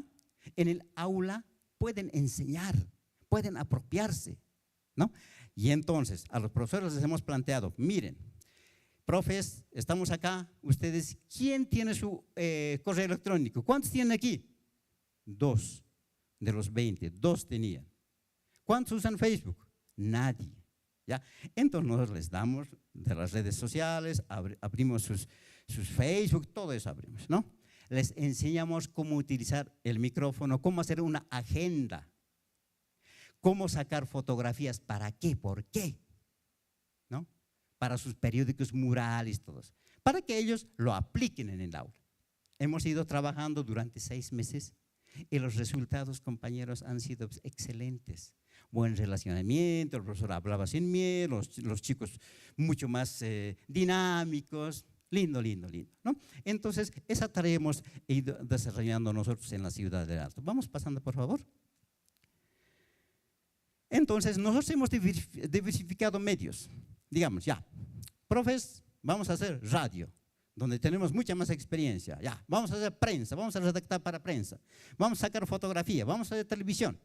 En el aula pueden enseñar, pueden apropiarse, ¿no? Y entonces a los profesores les hemos planteado, miren, profes, estamos acá, ustedes, ¿quién tiene su correo electrónico? ¿Cuántos tienen aquí? 2 de los 20, 2 tenían. ¿Cuántos usan Facebook? Nadie, ¿ya? Entonces nosotros les damos de las redes sociales, abrimos sus Facebook, todo eso abrimos, ¿no? Les enseñamos cómo utilizar el micrófono, cómo hacer una agenda, cómo sacar fotografías, ¿para qué? ¿Por qué? ¿No? para sus periódicos murales, todos, para que ellos lo apliquen en el aula. Hemos ido trabajando durante 6 meses y los resultados, compañeros, han sido excelentes. Buen relacionamiento, el profesor hablaba sin miedo, los chicos mucho más dinámicos, lindo, lindo, lindo, ¿no? Entonces, esa tarea hemos ido desarrollando nosotros en la ciudad del Alto. Vamos pasando, por favor. Entonces, nosotros hemos diversificado medios. Digamos, ya, profes, vamos a hacer radio, donde tenemos mucha más experiencia. Ya, vamos a hacer prensa, vamos a redactar para prensa. Vamos a sacar fotografía, vamos a hacer televisión.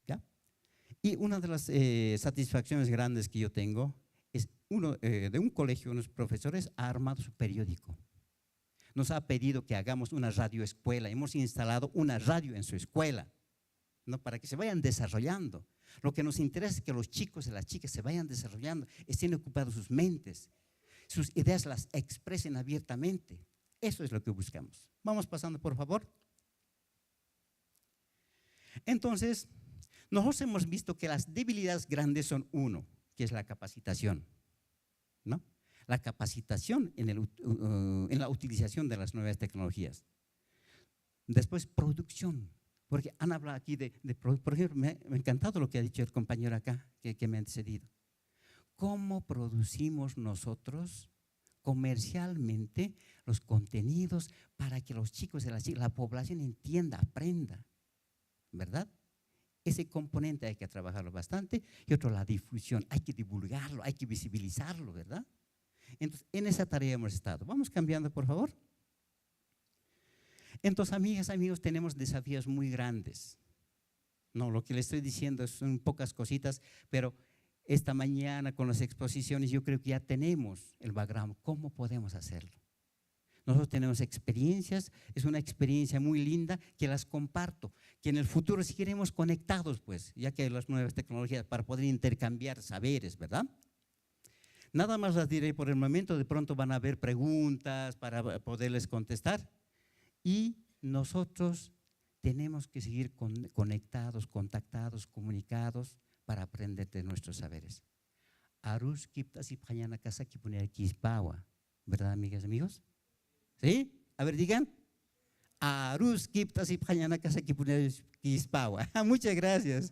¿Ya? Y una de las satisfacciones grandes que yo tengo es uno de un colegio, unos profesores ha armado su periódico. Nos ha pedido que hagamos una radioescuela. Hemos instalado una radio en su escuela, ¿no? Para que se vayan desarrollando. Lo que nos interesa es que los chicos y las chicas se vayan desarrollando, estén ocupados sus mentes, sus ideas las expresen abiertamente. Eso es lo que buscamos. Vamos pasando, por favor. Entonces, nosotros hemos visto que las debilidades grandes son uno, que es la capacitación, ¿no? La capacitación en la utilización de las nuevas tecnologías. Después, producción, porque han hablado aquí por ejemplo, me ha encantado lo que ha dicho el compañero acá, que me ha antecedido. ¿Cómo producimos nosotros comercialmente los contenidos para que los chicos y la población entienda, aprenda? ¿Verdad? Ese componente hay que trabajarlo bastante. Y otro, la difusión, hay que divulgarlo, hay que visibilizarlo, ¿verdad? Entonces, en esa tarea hemos estado. Vamos cambiando, por favor. Entonces, amigas, amigos, tenemos desafíos muy grandes. No, lo que le estoy diciendo son pocas cositas, pero esta mañana con las exposiciones yo creo que ya tenemos el background. ¿Cómo podemos hacerlo? Nosotros tenemos experiencias, es una experiencia muy linda que las comparto, que en el futuro seguiremos conectados, pues, ya que hay las nuevas tecnologías para poder intercambiar saberes, ¿verdad? Nada más las diré por el momento, de pronto van a haber preguntas para poderles contestar y nosotros tenemos que seguir conectados, contactados, comunicados para aprender de nuestros saberes. Arus kiptas y pañana casa que poner quispawa, ¿verdad, amigas y amigos? ¿Sí? A ver, digan. Arus kiptas y pañana casa que poner quispawa. Muchas gracias.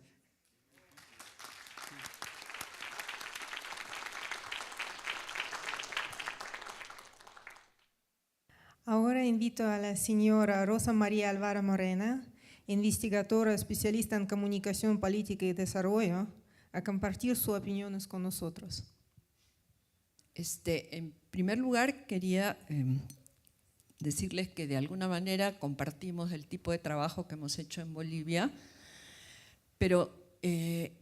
Ahora invito a la señora Rosa María Alvaro Morena, investigadora especialista en comunicación política y desarrollo, a compartir sus opiniones con nosotros. En primer lugar, quería decirles que de alguna manera compartimos el tipo de trabajo que hemos hecho en Bolivia, pero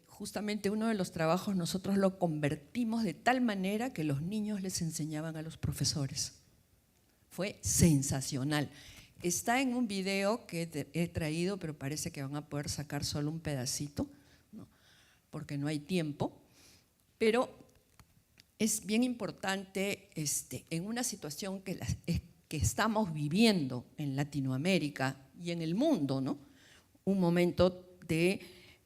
justamente uno de los trabajos nosotros lo convertimos de tal manera que los niños les enseñaban a los profesores. Fue sensacional. Está en un video que he traído, pero parece que van a poder sacar solo un pedacito, ¿no? Porque no hay tiempo. Pero es bien importante en una situación que estamos viviendo en Latinoamérica y en el mundo, ¿no? Un momento de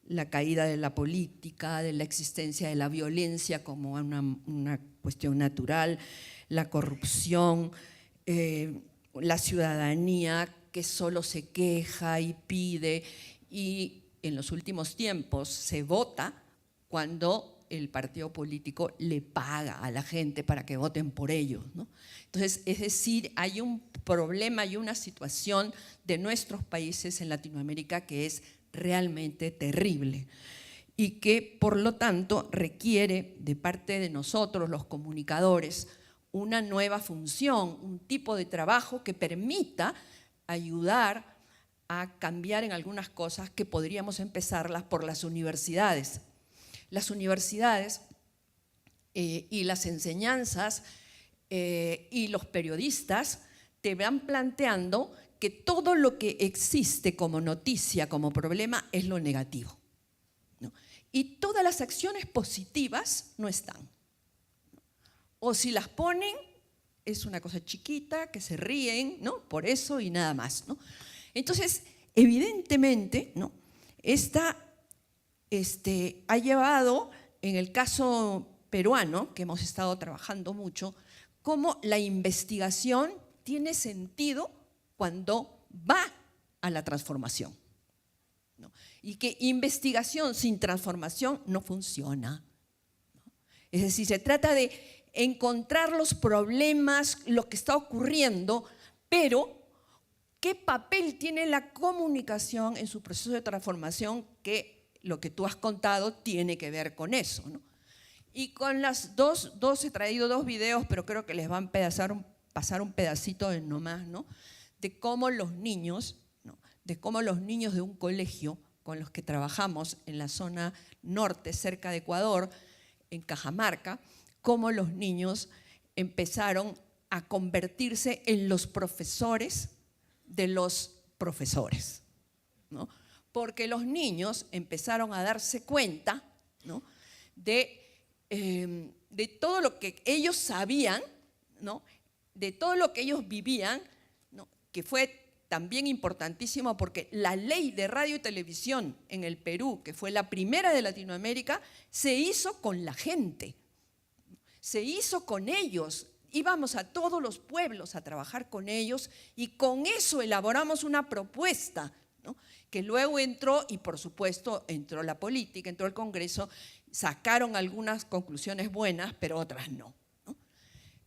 la caída de la política, de la existencia de la violencia como una cuestión natural, la corrupción, la ciudadanía que solo se queja y pide, y en los últimos tiempos se vota cuando el partido político le paga a la gente para que voten por ellos, ¿no? Entonces, es decir, hay un problema y una situación de nuestros países en Latinoamérica que es realmente terrible y que, por lo tanto, requiere de parte de nosotros, los comunicadores, una nueva función, un tipo de trabajo que permita ayudar a cambiar en algunas cosas que podríamos empezarlas por las universidades. Las universidades y las enseñanzas y los periodistas te van planteando que todo lo que existe como noticia, como problema, es lo negativo, ¿no? Y todas las acciones positivas no están. O si las ponen, es una cosa chiquita, que se ríen, ¿no? Por eso y nada más, ¿no? Entonces, evidentemente, ¿no? Ha llevado, en el caso peruano, que hemos estado trabajando mucho, cómo la investigación tiene sentido cuando va a la transformación, ¿no? Y que investigación sin transformación no funciona, ¿no? Es decir, se trata de encontrar los problemas, lo que está ocurriendo, pero ¿qué papel tiene la comunicación en su proceso de transformación? Que lo que tú has contado tiene que ver con eso, ¿no? Y con las dos he traído 2 videos, pero creo que les van a pasar un pedacito de nomás, ¿no? De cómo los niños, ¿no? De cómo los niños de un colegio con los que trabajamos en la zona norte, cerca de Ecuador, en Cajamarca, cómo los niños empezaron a convertirse en los profesores de los profesores, ¿no? Porque los niños empezaron a darse cuenta, ¿no? de todo lo que ellos sabían, ¿no? De todo lo que ellos vivían, ¿no? Que fue también importantísimo porque la ley de radio y televisión en el Perú, que fue la primera de Latinoamérica, se hizo con la gente, se hizo con ellos. Íbamos a todos los pueblos a trabajar con ellos y con eso elaboramos una propuesta, ¿no? Que luego entró, y por supuesto entró la política, entró el Congreso, sacaron algunas conclusiones buenas, pero otras no, ¿no?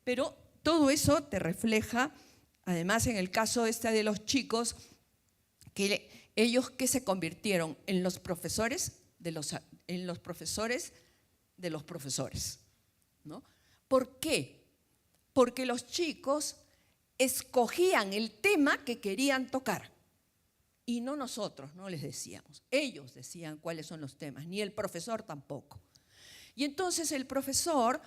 Pero todo eso te refleja, además en el caso de los chicos, que ellos que se convirtieron en los profesores de los profesores, ¿no? ¿Por qué? Porque los chicos escogían el tema que querían tocar y no nosotros, no les decíamos. Ellos decían cuáles son los temas, ni el profesor tampoco. Y entonces el profesor,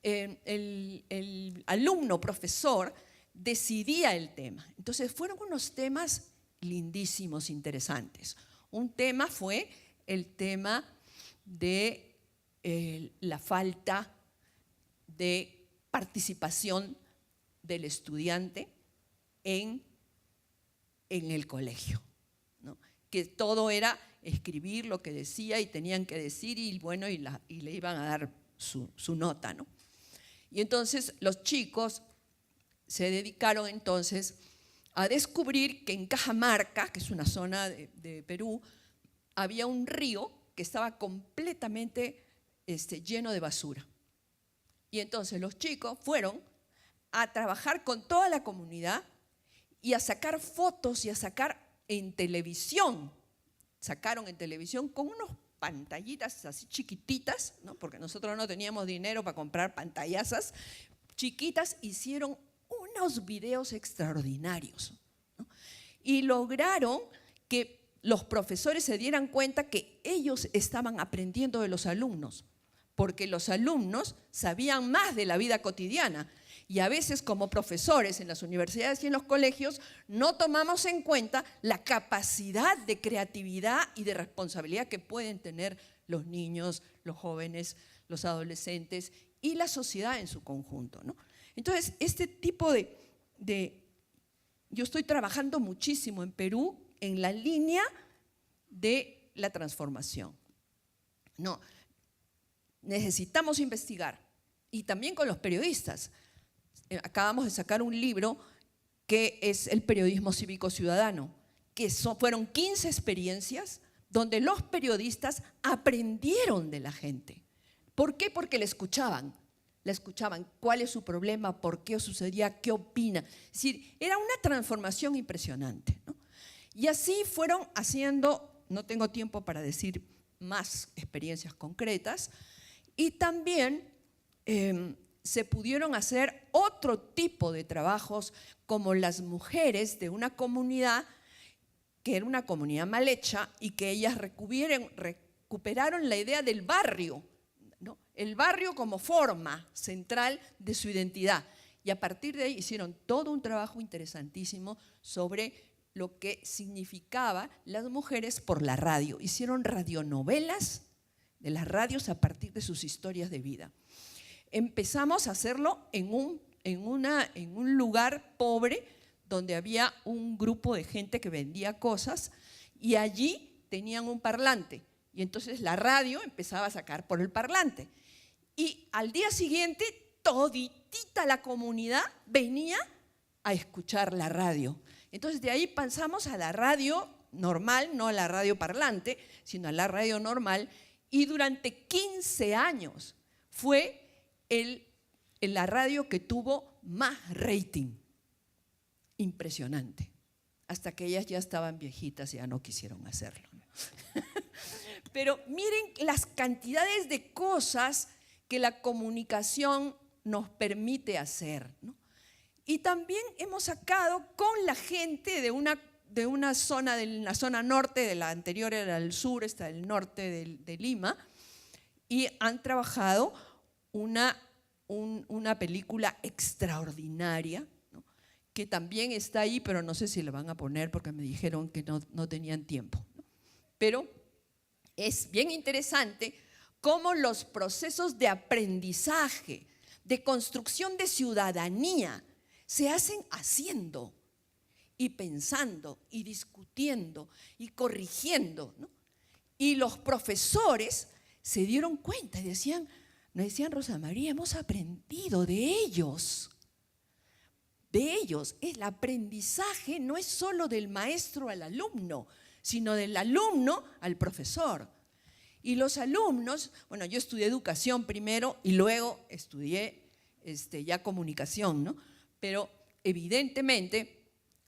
el alumno profesor, decidía el tema. Entonces fueron unos temas lindísimos, interesantes. Un tema fue el tema de la falta de participación del estudiante en el colegio, ¿no? Que todo era escribir lo que decía y tenían que decir y bueno, y le iban a dar su nota, ¿no? Y entonces los chicos se dedicaron entonces a descubrir que en Cajamarca, que es una zona de Perú, había un río que estaba completamente lleno de basura. Y entonces los chicos fueron a trabajar con toda la comunidad y a sacar fotos y a sacar en televisión. Sacaron en televisión con unos pantallitas así chiquititas, ¿no? Porque nosotros no teníamos dinero para comprar pantallazas chiquitas, hicieron unos videos extraordinarios, ¿no? Y lograron que los profesores se dieran cuenta que ellos estaban aprendiendo de los alumnos, porque los alumnos sabían más de la vida cotidiana y a veces como profesores en las universidades y en los colegios no tomamos en cuenta la capacidad de creatividad y de responsabilidad que pueden tener los niños, los jóvenes, los adolescentes y la sociedad en su conjunto, ¿no? Entonces, este tipo yo estoy trabajando muchísimo en Perú en la línea de la transformación. No, necesitamos investigar y también con los periodistas. Acabamos de sacar un libro que es el periodismo cívico ciudadano, que fueron 15 experiencias donde los periodistas aprendieron de la gente. ¿Por qué? Porque la escuchaban cuál es su problema, por qué sucedía, qué opina. Es decir, era una transformación impresionante, ¿no? Y así fueron haciendo, no tengo tiempo para decir más experiencias concretas, y también se pudieron hacer otro tipo de trabajos como las mujeres de una comunidad que era una comunidad mal hecha y que ellas recuperaron la idea del barrio, ¿no? El barrio como forma central de su identidad. Y a partir de ahí hicieron todo un trabajo interesantísimo sobre lo que significaba las mujeres por la radio. Hicieron radionovelas de las radios a partir de sus historias de vida. Empezamos a hacerlo en un lugar pobre donde había un grupo de gente que vendía cosas y allí tenían un parlante y entonces la radio empezaba a sacar por el parlante Y al día siguiente, toditita la comunidad venía a escuchar la radio. Entonces de ahí pasamos a la radio normal, no a la radio parlante, sino a la radio normal, y durante 15 años fue la radio que tuvo más rating. Impresionante. Hasta que ellas ya estaban viejitas y ya no quisieron hacerlo. Pero miren las cantidades de cosas que la comunicación nos permite hacer, ¿no? Y también hemos sacado con la gente de una zona, de la zona norte, de la anterior era el sur, está el norte de Lima, y han trabajado una película extraordinaria, ¿no? Que también está ahí, pero no sé si la van a poner porque me dijeron que no tenían tiempo, ¿no? Pero es bien interesante cómo los procesos de aprendizaje, de construcción de ciudadanía, se hacen haciendo y pensando y discutiendo y corrigiendo, ¿no? Y los profesores se dieron cuenta y nos decían, Rosa María, hemos aprendido de ellos. De ellos. El aprendizaje no es solo del maestro al alumno, sino del alumno al profesor. Y los alumnos, bueno, yo estudié educación primero y luego estudié ya comunicación, ¿no? Pero evidentemente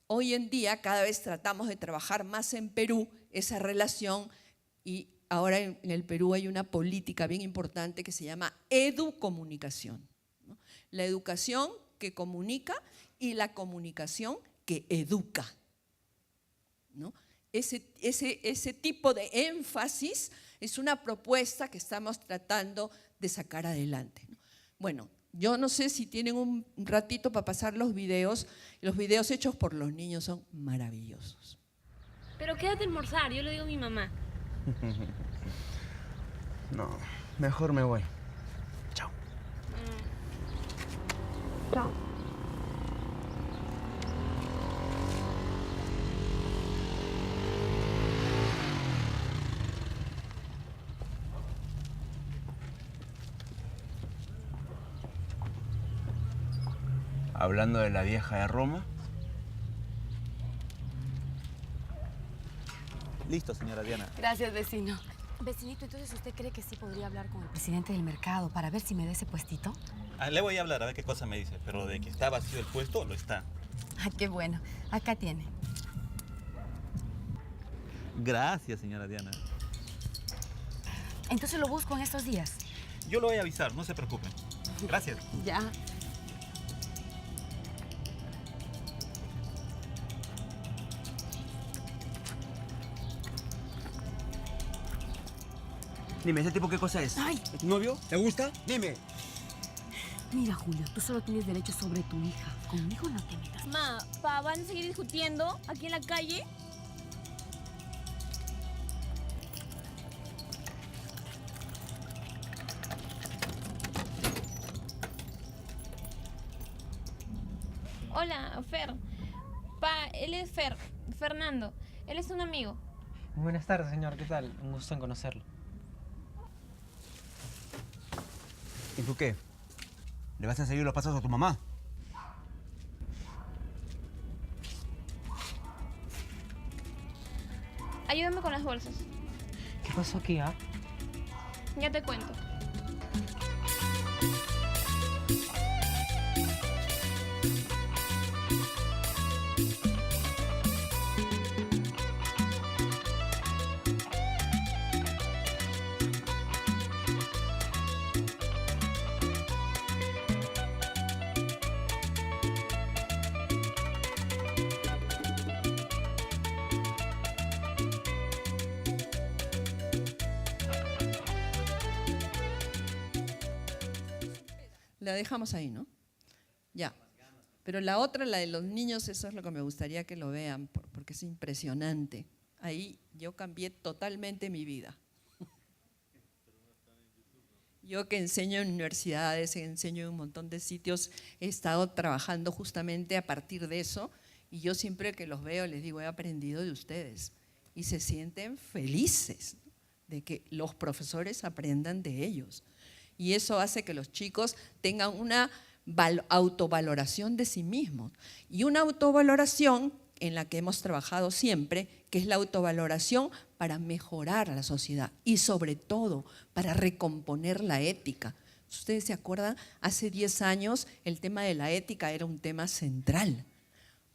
hoy en día cada vez tratamos de trabajar más en Perú esa relación, y ahora en el Perú hay una política bien importante que se llama educomunicación, ¿no? La educación que comunica y la comunicación que educa, ¿no? Ese tipo de énfasis es una propuesta que estamos tratando de sacar adelante, ¿no? Bueno, yo no sé si tienen un ratito para pasar los videos. Los videos hechos por los niños son maravillosos. Pero quédate a almorzar, yo le digo a mi mamá. No, mejor me voy. Chao. Chao. Hablando de la vieja de Roma. Listo, señora Diana. Gracias, vecino. Vecinito, entonces ¿usted cree que sí podría hablar con el presidente del mercado para ver si me da ese puestito? Le voy a hablar a ver qué cosa me dice, pero de que está vacío el puesto, lo está. Ah, qué bueno. Acá tiene. Gracias, señora Diana. Entonces lo busco en estos días. Yo lo voy a avisar, no se preocupen. Gracias. Ya. Dime, ¿ese tipo qué cosa es? Ay. ¿Es tu novio? ¿Te gusta? Dime. Mira, Julio, tú solo tienes derecho sobre tu hija. Conmigo no te metas. Ma, pa, ¿van a seguir discutiendo aquí en la calle? Hola, Fer. Pa, él es Fernando. Él es un amigo. Buenas tardes, señor. ¿Qué tal? Un gusto en conocerlo. ¿Y tú qué? ¿Le vas a seguir los pasos a tu mamá? Ayúdame con las bolsas. ¿Qué pasó aquí, ah? Ya te cuento. La dejamos ahí, ¿no? Ya. Pero la otra, la de los niños, eso es lo que me gustaría que lo vean, porque es impresionante. Ahí yo cambié totalmente mi vida. Yo que enseño en universidades, enseño en un montón de sitios, he estado trabajando justamente a partir de eso, y yo siempre que los veo les digo, he aprendido de ustedes. Y se sienten felices de que los profesores aprendan de ellos. Y eso hace que los chicos tengan una autovaloración de sí mismos. Y una autovaloración en la que hemos trabajado siempre, que es la autovaloración para mejorar a la sociedad y sobre todo para recomponer la ética. Ustedes se acuerdan, hace 10 años el tema de la ética era un tema central.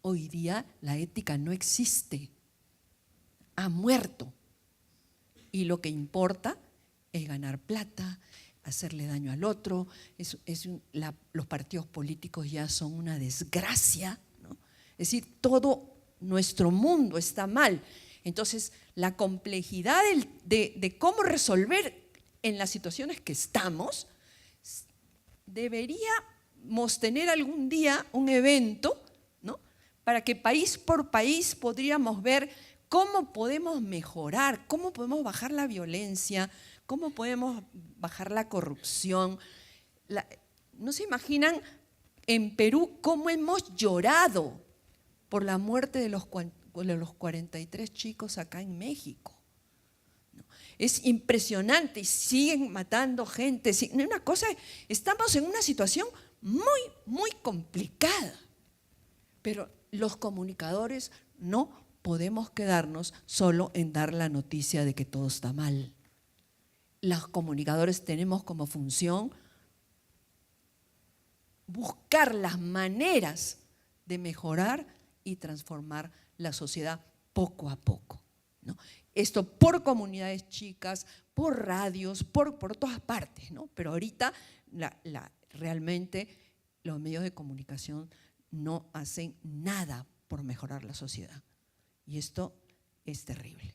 Hoy día la ética no existe, ha muerto. Y lo que importa es ganar plata, hacerle daño al otro. Los partidos políticos ya son una desgracia, ¿no? Es decir, todo nuestro mundo está mal. Entonces, la complejidad de cómo resolver en las situaciones que estamos, deberíamos tener algún día un evento, ¿no?, para que país por país podríamos ver cómo podemos mejorar, cómo podemos bajar la violencia, cómo podemos bajar la corrupción. ¿No se imaginan en Perú cómo hemos llorado por la muerte de los 43 chicos acá en México? Es impresionante y siguen matando gente. Una cosa, estamos en una situación muy, muy complicada. Pero los comunicadores no podemos quedarnos solo en dar la noticia de que todo está mal. Los comunicadores tenemos como función buscar las maneras de mejorar y transformar la sociedad poco a poco, ¿no? Esto por comunidades chicas, por radios, por todas partes, ¿no? Pero ahorita realmente los medios de comunicación no hacen nada por mejorar la sociedad. Y esto es terrible.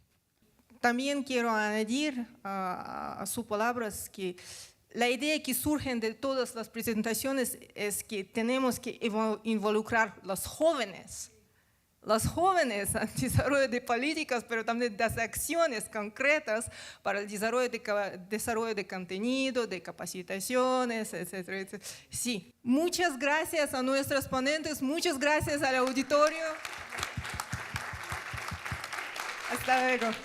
También quiero añadir a sus palabras que la idea que surge de todas las presentaciones es que tenemos que involucrar a los jóvenes al desarrollo de políticas, pero también de las acciones concretas para el desarrollo de contenido, de capacitaciones, etcétera, etcétera. Sí, muchas gracias a nuestros ponentes, muchas gracias al auditorio. Hasta luego.